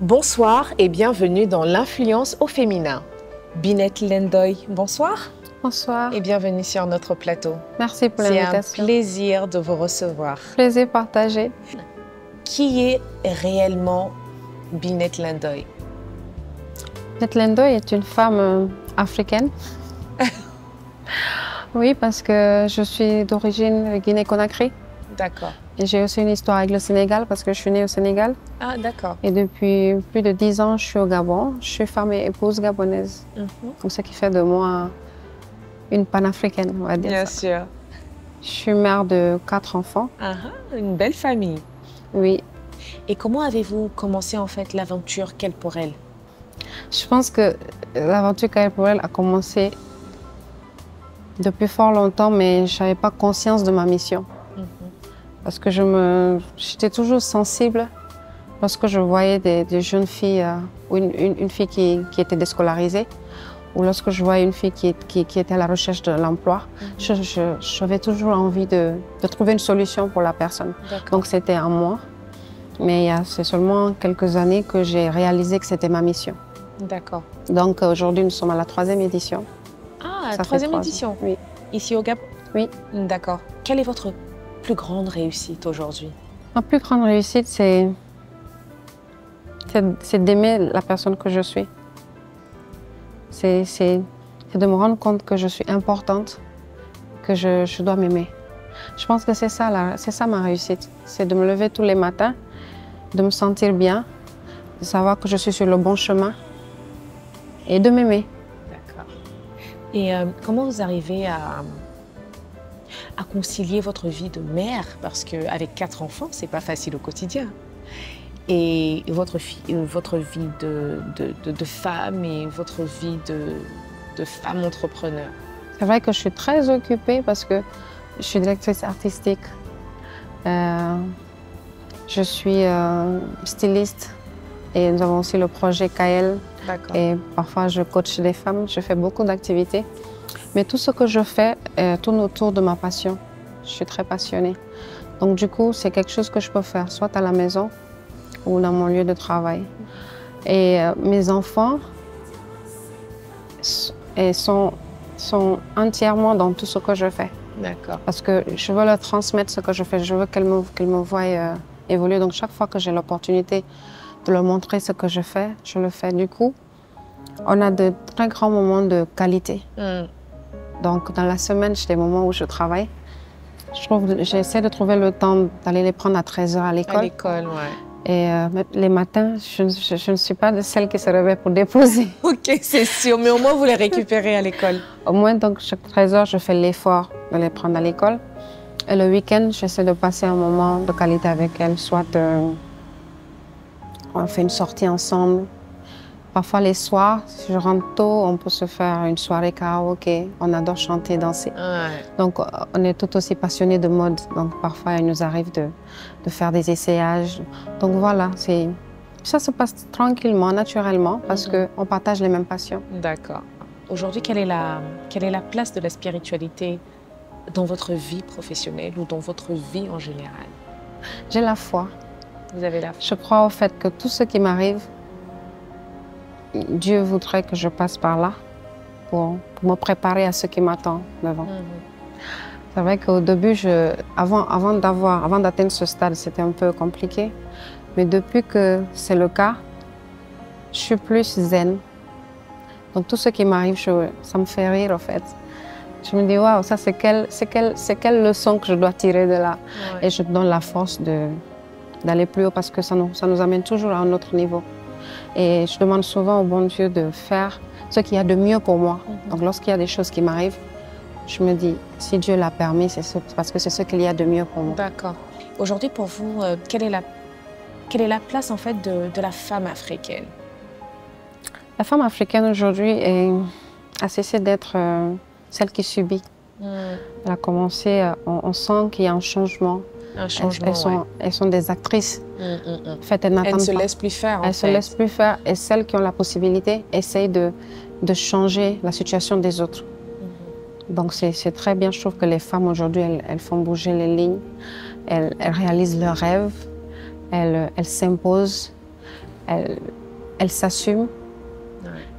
Bonsoir et bienvenue dans l'influence au féminin. Binette Lendoy, bonsoir. Bonsoir. Et bienvenue sur notre plateau. Merci pour l'invitation. C'est un plaisir de vous recevoir. Plaisir partagé. Qui est réellement Binette Lendoy? Binette Lendoy est une femme africaine. Oui, parce que je suis d'origine Guinée-Conakry. D'accord. Et j'ai aussi une histoire avec le Sénégal parce que je suis née au Sénégal. Ah, d'accord. Et depuis plus de 10 ans, je suis au Gabon. Je suis femme et épouse gabonaise. Donc, ce qui fait de moi une panafricaine, on va dire. Bien ça. sûr. Je suis mère de 4 enfants. Une belle famille. Oui. Et comment avez-vous commencé en fait l'aventure Qu'elle pour elle? Je pense que l'aventure Qu'elle pour elle a commencé depuis fort longtemps, mais je n'avais pas conscience de ma mission. Parce que j'étais toujours sensible lorsque je voyais des jeunes filles, ou une fille qui était déscolarisée, ou lorsque je voyais une fille qui était à la recherche de l'emploi. J'avais toujours envie de trouver une solution pour la personne. Donc c'était en moi. Mais c'est seulement quelques années que j'ai réalisé que c'était ma mission. D'accord. Donc aujourd'hui, nous sommes à la 3e édition. Ah, la 3e édition? Oui. Ici au Gabon? Oui. D'accord. Quelle est votre plus grande réussite aujourd'hui? Ma plus grande réussite, c'est d'aimer la personne que je suis. C'est de me rendre compte que je suis importante, que je dois m'aimer. Je pense que c'est ça ma réussite. C'est de me lever tous les matins, de me sentir bien, de savoir que je suis sur le bon chemin et de m'aimer. D'accord. Et comment vous arrivez à concilier votre vie de mère, parce qu'avec 4 enfants, c'est pas facile au quotidien, et votre vie de femme et votre vie de femme entrepreneur? C'est vrai que je suis très occupée parce que je suis directrice artistique. Je suis styliste et nous avons aussi le projet KL. Et parfois, je coach des femmes, je fais beaucoup d'activités. Mais tout ce que je fais tourne autour de ma passion. Je suis très passionnée. Donc du coup, c'est quelque chose que je peux faire, soit à la maison ou dans mon lieu de travail. Et mes enfants sont entièrement dans tout ce que je fais. D'accord. Parce que je veux leur transmettre ce que je fais. Je veux qu'elles me voient évoluer. Donc chaque fois que j'ai l'opportunité de leur montrer ce que je fais, je le fais. Du coup, on a de très grands moments de qualité. Donc, dans la semaine, j'ai des moments où je travaille. J'essaie de trouver le temps d'aller les prendre à 13h à l'école. À l'école, ouais. Et les matins, je ne suis pas de celle qui se réveille pour déposer. Ok, c'est sûr. Mais au moins, vous les récupérez à l'école. Au moins, donc, chaque 13h, je fais l'effort de les prendre à l'école. Et le week-end, j'essaie de passer un moment de qualité avec elles. Soit on fait une sortie ensemble. Parfois, les soirs, si je rentre tôt, on peut se faire une soirée karaoké. On adore chanter, danser. Ouais. Donc, on est tout aussi passionnés de mode. Donc, parfois, il nous arrive de faire des essayages. Donc, voilà, ça se passe tranquillement, naturellement, parce qu'on partage les mêmes passions. D'accord. Aujourd'hui, quelle est la place de la spiritualité dans votre vie professionnelle ou dans votre vie en général? J'ai la foi. Vous avez la foi? Je crois au fait que tout ce qui m'arrive, Dieu voudrait que je passe par là pour me préparer à ce qui m'attend devant. C'est vrai qu'au début, avant d'atteindre ce stade, c'était un peu compliqué. Mais depuis que c'est le cas, je suis plus zen. Donc tout ce qui m'arrive, ça me fait rire en fait. Je me dis, waouh, ça c'est quelle leçon que je dois tirer de là. Ouais. Et je me donne la force d'aller plus haut parce que ça nous amène toujours à un autre niveau. Et je demande souvent au bon Dieu de faire ce qu'il y a de mieux pour moi. Donc lorsqu'il y a des choses qui m'arrivent, je me dis, si Dieu l'a permis, c'est parce que c'est ce qu'il y a de mieux pour moi. D'accord. Aujourd'hui, pour vous, quelle est la place en fait de la femme africaine? La femme africaine aujourd'hui a cessé d'être celle qui subit. Elle a commencé, on sent qu'il y a un changement Un changement, elles sont des actrices. En fait, elles ne se laissent plus faire, Elles ne se laissent plus faire. Et celles qui ont la possibilité essayent de changer la situation des autres. Donc, c'est très bien. Je trouve que les femmes, aujourd'hui, elles font bouger les lignes. Elles réalisent leurs rêves. Elles s'imposent. Elles s'assument.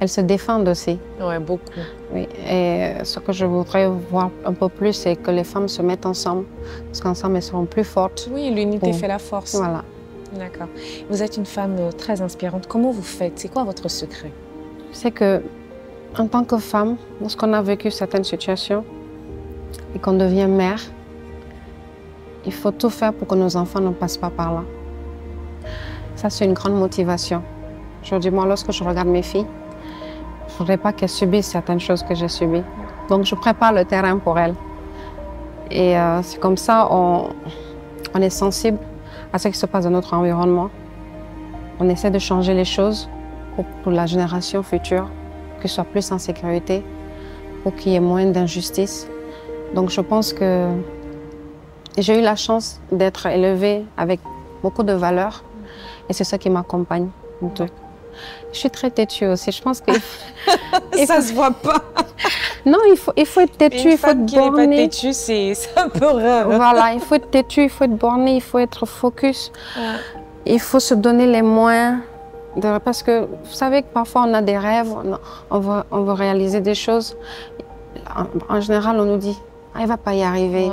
Elles se défendent aussi. Oui, beaucoup. Oui. Et ce que je voudrais voir un peu plus, c'est que les femmes se mettent ensemble. Parce qu'ensemble, elles seront plus fortes. Oui, l'unité fait la force. Voilà. D'accord. Vous êtes une femme très inspirante. Comment vous faites? C'est quoi votre secret? C'est que, en tant que femme, lorsqu'on a vécu certaines situations et qu'on devient mère, il faut tout faire pour que nos enfants ne passent pas par là. Ça, c'est une grande motivation. Aujourd'hui, moi, lorsque je regarde mes filles, je ne voudrais pas qu'elles subissent certaines choses que j'ai subies. Donc, je prépare le terrain pour elles. Et c'est comme ça, on est sensible à ce qui se passe dans notre environnement. On essaie de changer les choses pour la génération future, qu'elle soit plus en sécurité, pour qu'il y ait moins d'injustice. Donc, je pense que j'ai eu la chance d'être élevée avec beaucoup de valeurs et c'est ça qui m'accompagne. Je suis très têtue aussi. Je pense que ça se voit pas. Non, il faut être têtu, il faut être borné. Une femme qui n'est pas têtue, c'est un peu rare. Voilà, il faut être têtu, il faut être borné, il faut être focus. Il faut se donner les moyens. Parce que vous savez que parfois on a des rêves, on veut réaliser des choses. En général, on nous dit ah, il ne va pas y arriver.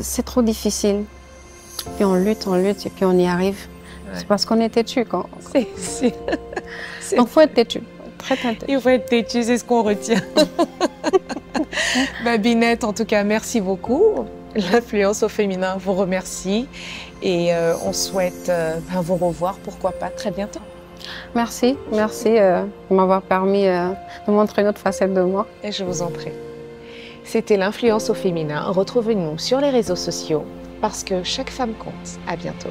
C'est trop difficile. Puis on lutte et puis on y arrive. C'est parce qu'on est têtu. Donc il faut être têtu. Très têtu. Il faut être têtu, c'est ce qu'on retient. Binette, en tout cas, merci beaucoup. L'influence au féminin vous remercie. Et on souhaite vous revoir, pourquoi pas, très bientôt. Merci de m'avoir permis de montrer une autre facette de moi. Et je vous en prie. C'était l'influence au féminin. Retrouvez-nous sur les réseaux sociaux parce que chaque femme compte. À bientôt.